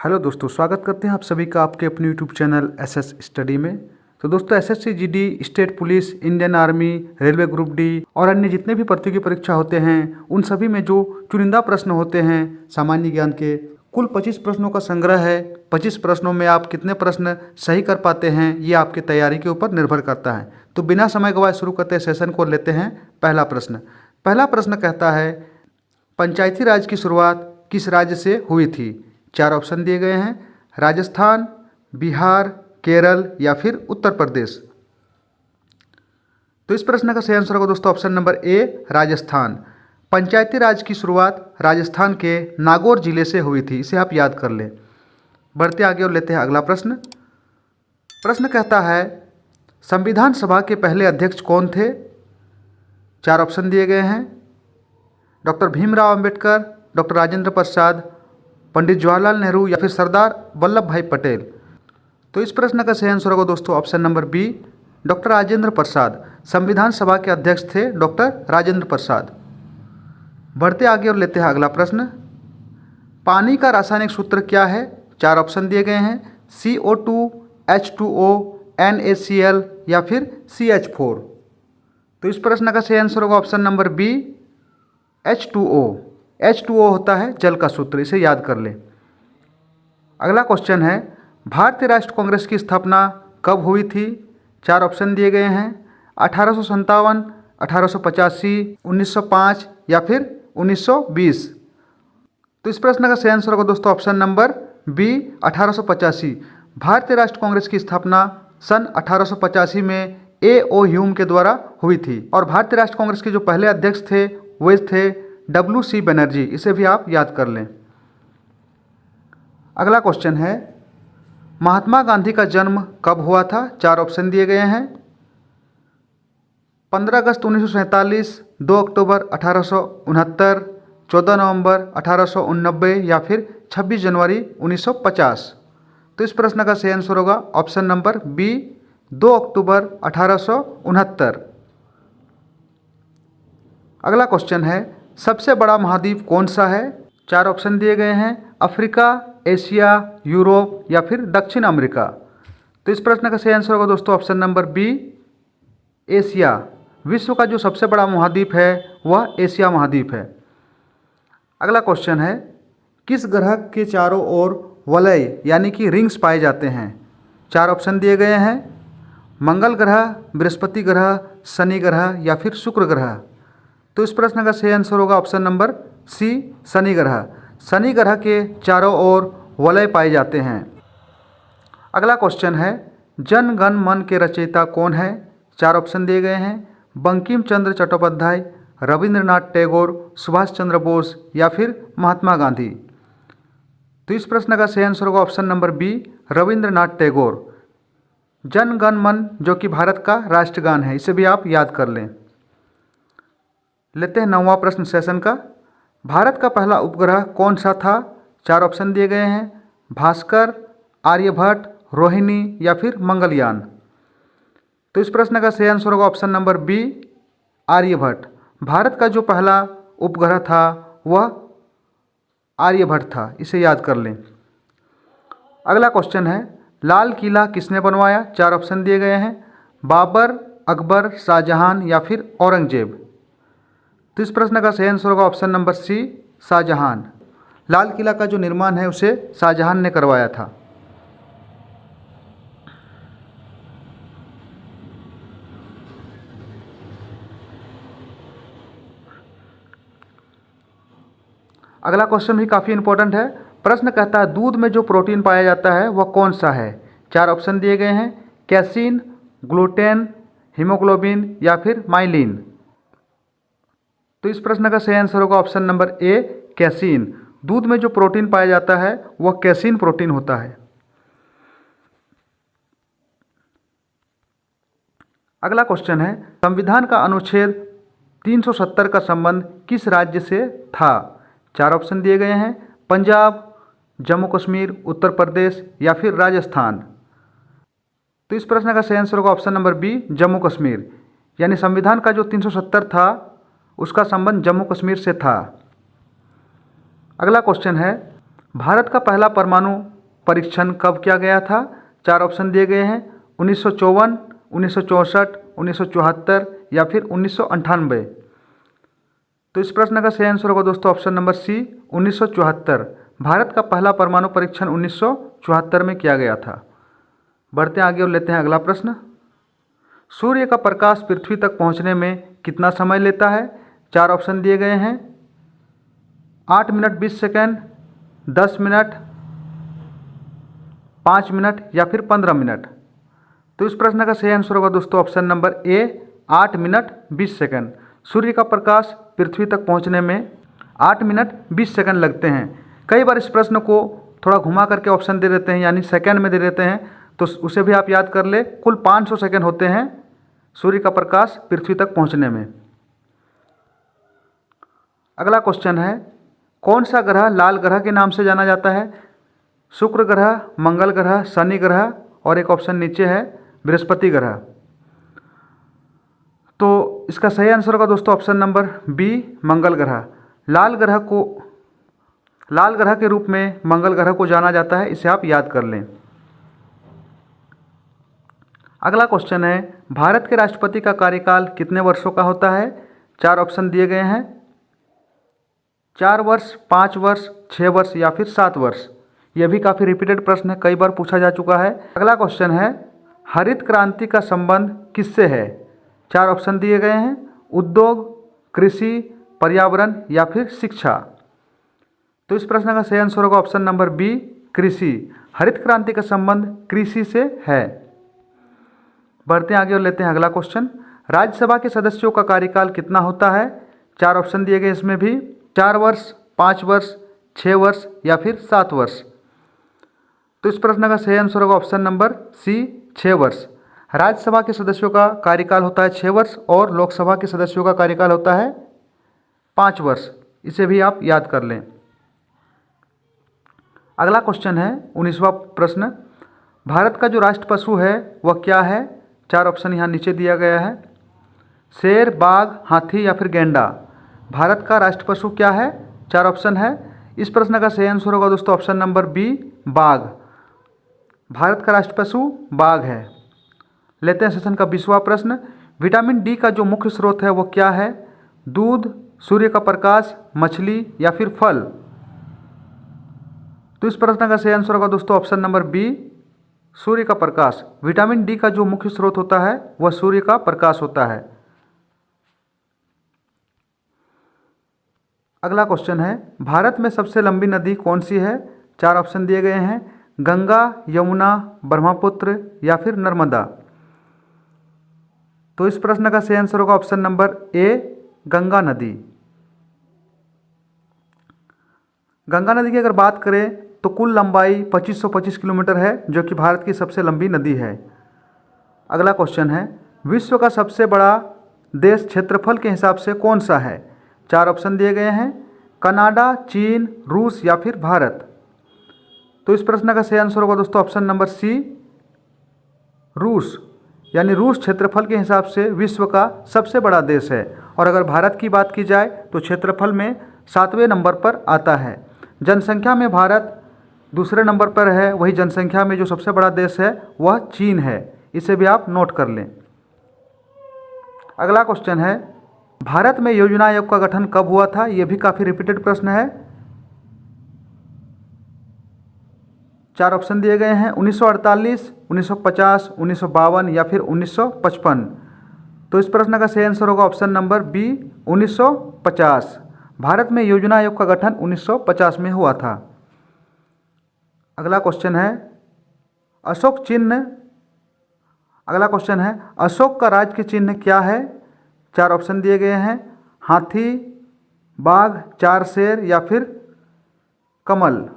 Hello दोस्तों, स्वागत करते हैं आप सभी का आपके अपने यूट्यूब चैनल एसएस स्टडी में। तो दोस्तों, SSC GD, state police, Indian army, railway group D और अन्य जितने भी प्रतियोगी परीक्षा होते हैं उन सभी में जो चुनिंदा प्रश्न होते हैं सामान्य ज्ञान के, कुल 25 प्रश्नों का संग्रह है। 25 प्रश्नों में आप कितने प्रश्न सही कर पाते हैं ये आपकी तैयारी के ऊपर निर्भर करता है। तो बिना समय गंवाए शुरू करते सेशन को लेते हैं पहला प्रश्न। पहला प्रश्न कहता है, पंचायती राज की शुरुआत किस राज्य से हुई थी? 4 ऑप्शन दिए गए हैं, राजस्थान, बिहार, केरल या फिर उत्तर प्रदेश। तो इस प्रश्न का सही आंसर होगा दोस्तों ऑप्शन नंबर ए, राजस्थान। पंचायती राज की शुरुआत राजस्थान के नागौर जिले से हुई थी, इसे आप याद कर लें। बढ़ते आगे और लेते हैं अगला प्रश्न। प्रश्न कहता है, संविधान सभा के पहले अध्यक्ष कौन थे? 4 ऑप्शन दिए गए हैं, डॉक्टर भीमराव अंबेडकर, डॉक्टर राजेंद्र प्रसाद, पंडित जवाहरलाल नेहरू या फिर सरदार वल्लभ भाई पटेल। तो इस प्रश्न का सही आंसर होगा दोस्तों option number B, doctor Rajendra Prasad. संविधान सभा के अध्यक्ष थे डॉक्टर राजेंद्र प्रसाद। बढ़ते आगे और लेते हैं अगला प्रश्न। पानी का रासायनिक सूत्र क्या है? 4 ऑप्शन दिए गए हैं, CO2, H2O, NaCl या फिर CH4। तो इस प्रश्न का सही आंसर होगा option number B, H2O। H2O होता है जल का सूत्र, इसे याद कर लें। अगला क्वेश्चन है, भारतीय राष्ट्रीय कांग्रेस की स्थापना कब हुई थी? 4 ऑप्शन दिए गए हैं, 1857, 1885, 1905 या फिर 1920। तो इस प्रश्न का सही आंसर होगा दोस्तों ऑप्शन नंबर बी, 1885। भारतीय राष्ट्रीय कांग्रेस की स्थापना सन 1885 में A.O. ह्यूम के द्वारा हुई थी और भारतीय राष्ट्रीय कांग्रेस के जो पहले अध्यक्ष थे वे थे W.C. बनर्जी, इसे भी आप याद कर लें। अगला क्वेश्चन है, महात्मा गांधी का जन्म कब हुआ था? 4 ऑप्शन दिए गए हैं, 15 अगस्त 1947, 2 अक्टूबर 1869, 14 नवंबर 1889 या फिर 26 जनवरी 1950। तो इस प्रश्न का सही आंसर होगा ऑप्शन नंबर बी, 2 अक्टूबर 1869। अगला क्वेश्चन है, सबसे बड़ा महाद्वीप कौन सा है? 4 ऑप्शन दिए गए हैं, अफ्रीका, एशिया, यूरोप या फिर दक्षिण अमेरिका। तो इस प्रश्न का सही आंसर होगा दोस्तों ऑप्शन नंबर बी, एशिया। विश्व का जो सबसे बड़ा महाद्वीप है वह एशिया महाद्वीप है। अगला क्वेश्चन है, किस ग्रह के चारों ओर वलय यानी कि रिंग्स पाए जाते हैं? 4 ऑप्शन दिए गए हैं, मंगल ग्रह, बृहस्पति ग्रह, शनि ग्रह या फिर शुक्र ग्रह। तो इस प्रश्न का सही आंसर होगा ऑप्शन नंबर सी, शनि ग्रह। शनि ग्रह के चारों ओर वलय पाए जाते हैं। अगला क्वेश्चन है, जन गण मन के रचयिता कौन है? 4 ऑप्शन दिए गए हैं, बंकिम चंद्र चट्टोपाध्याय, रविंद्रनाथ टैगोर, सुभाष चंद्र बोस या फिर महात्मा गांधी। तो इस प्रश्न का सही आंसर होगा option number B, Rabindranath Tagore. Jana Gana मन जो कि भारत का राष्ट्रगान है, इसे भी आप याद कर लें। लेते हैं 9वां प्रश्न सेशन का। भारत का पहला उपग्रह कौन सा था? 4 ऑप्शन दिए गए हैं, भास्कर, आर्यभट्ट, रोहिणी या फिर मंगलयान। तो इस प्रश्न का सही आंसर होगा option number B, Aryabhatta. Bharat का जो पहला उपग्रह था वह आर्यभट्ट था, इसे याद कर लें। अगला क्वेश्चन है, लाल किला किसने बनवाया? 4 ऑप्शन दिए गए हैं, बाबर, अकबर, शाहजहां या फिर औरंगजेब। तो इस प्रश्न का सही आंसर होगा option number C, Shahjahan. Lal Qila का जो निर्माण है उसे शाहजहां ने करवाया था। अगला क्वेश्चन भी काफ़ी इंपॉर्टेंट है। प्रश्न कहता है, दूध में जो प्रोटीन पाया जाता है वह कौन सा है? 4 ऑप्शन दिए गए हैं, कैसीन, ग्लूटेन, हीमोग्लोबिन या फिर माइलिन। तो इस प्रश्न का सही आंसर होगा ऑप्शन नंबर ए, कैसीन। दूध में जो प्रोटीन पाया जाता है वह कैसीन प्रोटीन होता है। अगला क्वेश्चन है, संविधान का अनुच्छेद 370 का संबंध किस राज्य से था? 4 ऑप्शन दिए गए हैं, पंजाब, जम्मू कश्मीर, उत्तर प्रदेश या फिर राजस्थान। तो इस प्रश्न का सही आंसर होगा option number B, Jammu Kashmir. यानी संविधान का जो 370 था उसका संबंध जम्मू कश्मीर से था। अगला क्वेश्चन है, भारत का पहला परमाणु परीक्षण कब किया गया था? 4 ऑप्शन दिए गए हैं 1954, 1964, 1974 या फिर 1998। तो इस प्रश्न का सही आंसर होगा दोस्तों ऑप्शन नंबर सी 1974। भारत का पहला परमाणु परीक्षण 1974 में किया गया था। बढ़ते आगे और लेते हैं अगला प्रश्न। सूर्य का प्रकाश पृथ्वी तक पहुंचने में कितना समय लेता है? 4 ऑप्शन दिए गए हैं 8 मिनट 20 सेकेंड, 10 मिनट, 5 मिनट या फिर 15 मिनट। तो इस प्रश्न का सही आंसर होगा दोस्तों option number A 8 minute 20 second. सूर्य का प्रकाश पृथ्वी तक पहुंचने में 8 मिनट 20 सेकेंड लगते हैं। कई बार इस प्रश्न को थोड़ा घुमा करके ऑप्शन दे देते हैं, यानी सेकेंड में दे देते हैं, तो उसे भी आप याद कर ले। कुल 500 सेकेंड होते हैं सूर्य का प्रकाश पृथ्वी तक पहुंचने में। अगला क्वेश्चन है, कौन सा ग्रह लाल ग्रह के नाम से जाना जाता है? शुक्र ग्रह, मंगल ग्रह, शनि ग्रह और एक ऑप्शन नीचे है बृहस्पति ग्रह। तो इसका सही आंसर होगा दोस्तों ऑप्शन नंबर बी मंगल ग्रह। लाल ग्रह के रूप में मंगल ग्रह को जाना जाता है, इसे आप याद कर लें। अगला क्वेश्चन है, भारत के राष्ट्रपति का कार्यकाल कितने वर्षों का होता है? 4 ऑप्शन दिए गए हैं 4 वर्ष, 5 वर्ष, 6 वर्ष या फिर 7 वर्ष। यह भी काफ़ी रिपीटेड प्रश्न है, कई बार पूछा जा चुका है। अगला क्वेश्चन है, हरित क्रांति का संबंध किससे है? 4 ऑप्शन दिए गए हैं उद्योग, कृषि, पर्यावरण या फिर शिक्षा। तो इस प्रश्न का सही आंसर होगा ऑप्शन नंबर बी कृषि। हरित क्रांति का संबंध कृषि से है। बढ़ते हैं आगे और लेते हैं अगला क्वेश्चन। राज्यसभा के सदस्यों का कार्यकाल कितना होता है? 4 ऑप्शन दिए गए इसमें भी 4 वर्ष, 5 वर्ष, 6 वर्ष या फिर 7 वर्ष। तो इस प्रश्न का सही आंसर होगा ऑप्शन नंबर सी 6 वर्ष। राज्यसभा के सदस्यों का कार्यकाल होता है 6 वर्ष और लोकसभा के सदस्यों का कार्यकाल होता है 5 वर्ष। इसे भी आप याद कर लें। अगला क्वेश्चन है 19वां प्रश्न, भारत का जो राष्ट्र पशु है वह क्या है? 4 ऑप्शन यहाँ नीचे दिया गया है शेर, बाघ, हाथी या फिर गेंडा। भारत का राष्ट्र पशु क्या है? 4 ऑप्शन है। इस प्रश्न का सही आंसर होगा दोस्तों ऑप्शन नंबर बी बाघ। भारत का राष्ट्र पशु बाघ है। लेते हैं सेशन का 20वां प्रश्न, विटामिन डी का जो मुख्य स्रोत है वो क्या है? दूध, सूर्य का प्रकाश, मछली या फिर फल। तो इस प्रश्न का सही आंसर होगा दोस्तों ऑप्शन नंबर बी सूर्य का प्रकाश। विटामिन डी का जो मुख्य स्रोत होता है वह सूर्य का प्रकाश होता है। अगला क्वेश्चन है, भारत में सबसे लंबी नदी कौन सी है? 4 ऑप्शन दिए गए हैं गंगा, यमुना, ब्रह्मपुत्र या फिर नर्मदा। तो इस प्रश्न का सही आंसर होगा ऑप्शन नंबर ए गंगा नदी। गंगा नदी की अगर बात करें तो कुल लंबाई 2525 किलोमीटर है, जो कि भारत की सबसे लंबी नदी है। अगला क्वेश्चन है, विश्व का सबसे बड़ा देश क्षेत्रफल के हिसाब से कौन सा है? 4 ऑप्शन दिए गए हैं कनाडा, चीन, रूस या फिर भारत। तो इस प्रश्न का सही आंसर होगा दोस्तों ऑप्शन नंबर सी रूस। यानी रूस क्षेत्रफल के हिसाब से विश्व का सबसे बड़ा देश है। और अगर भारत की बात की जाए तो क्षेत्रफल में 7वें नंबर पर आता है। जनसंख्या में भारत दूसरे नंबर पर है, वही जनसंख्या में जो सबसे बड़ा देश है वह चीन है। इसे भी आप नोट कर लें। अगला क्वेश्चन है, भारत में योजना आयोग का गठन कब हुआ था? यह भी काफ़ी रिपीटेड प्रश्न है। 4 ऑप्शन दिए गए हैं 1948, 1950, 1952 या फिर 1955। तो इस प्रश्न का सही आंसर होगा ऑप्शन नंबर बी 1950। भारत में योजना आयोग का गठन 1950 में हुआ था। अगला क्वेश्चन है, अशोक का राज्य चिन्ह क्या है? 4 ऑप्शन दिए गए हैं हाथी, बाघ, 4 शेर या फिर कमल।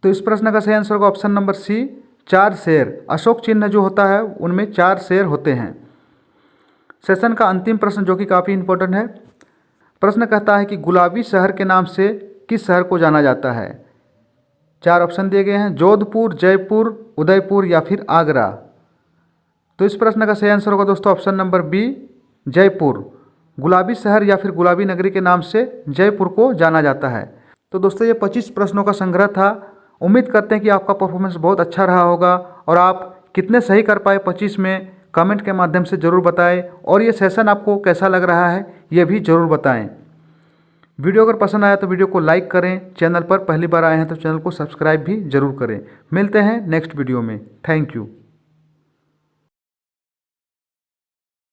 तो इस प्रश्न का सही आंसर होगा ऑप्शन नंबर सी 4 शेर। अशोक चिन्ह जो होता है उनमें 4 शेर होते हैं। सेशन का अंतिम प्रश्न जो कि काफ़ी इंपॉर्टेंट है। प्रश्न कहता है कि गुलाबी शहर के नाम से किस शहर को जाना जाता है? 4 ऑप्शन दिए गए हैं जोधपुर, जयपुर, उदयपुर या फिर आगरा। तो इस प्रश्न का सही आंसर होगा दोस्तों ऑप्शन नंबर बी जयपुर। गुलाबी शहर या फिर गुलाबी नगरी के नाम से जयपुर को जाना जाता है। तो दोस्तों ये 25 प्रश्नों का संग्रह था। उम्मीद करते हैं कि आपका परफॉर्मेंस बहुत अच्छा रहा होगा और आप कितने सही कर पाए 25 में कमेंट के माध्यम से ज़रूर बताएं और ये सेशन आपको कैसा लग रहा है ये भी ज़रूर बताएं। वीडियो अगर पसंद आया तो वीडियो को लाइक करें, चैनल पर पहली बार आए हैं तो चैनल को सब्सक्राइब भी ज़रूर करें। मिलते हैं नेक्स्ट वीडियो में। Thank you.